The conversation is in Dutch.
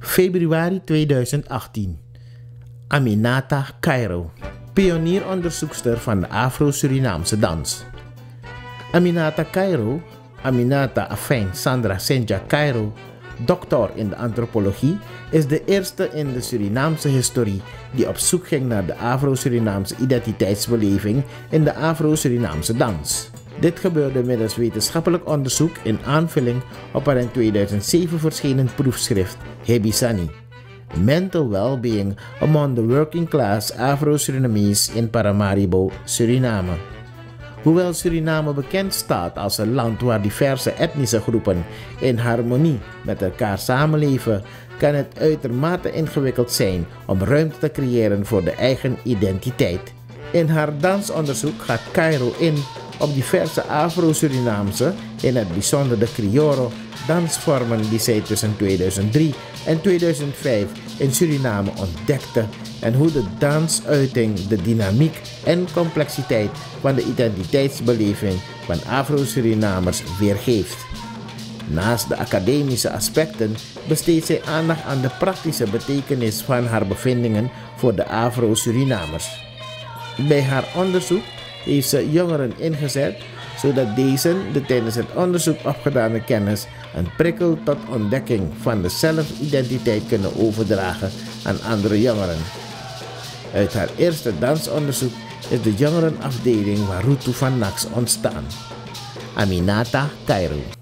Februari 2018. Aminata Cairo, pionieronderzoekster van de Afro-Surinaamse dans. Aminata Cairo, Aminata Afijn Sandra Senja Cairo, doctor in de antropologie, is de eerste in de Surinaamse historie die op zoek ging naar de Afro-Surinaamse identiteitsbeleving in de Afro-Surinaamse dans. Dit gebeurde middels wetenschappelijk onderzoek in aanvulling op haar in 2007 verschenen proefschrift Hebisani, Mental Well-being among the Working Class Afro-Surinamese in Paramaribo, Suriname. Hoewel Suriname bekend staat als een land waar diverse etnische groepen in harmonie met elkaar samenleven, kan het uitermate ingewikkeld zijn om ruimte te creëren voor de eigen identiteit. In haar dansonderzoek gaat Cairo in op diverse Afro-Surinaamse, in het bijzonder de Criollo, dansvormen die zij tussen 2003 en 2005 in Suriname ontdekte en hoe de dansuiting de dynamiek en complexiteit van de identiteitsbeleving van Afro-Surinamers weergeeft. Naast de academische aspecten besteedt zij aandacht aan de praktische betekenis van haar bevindingen voor de Afro-Surinamers. Bij haar onderzoek heeft ze jongeren ingezet, zodat deze de tijdens het onderzoek opgedane kennis een prikkel tot ontdekking van de zelfidentiteit kunnen overdragen aan andere jongeren. Uit haar eerste dansonderzoek is de jongerenafdeling Warutu van Nax ontstaan. Aminata Cairo.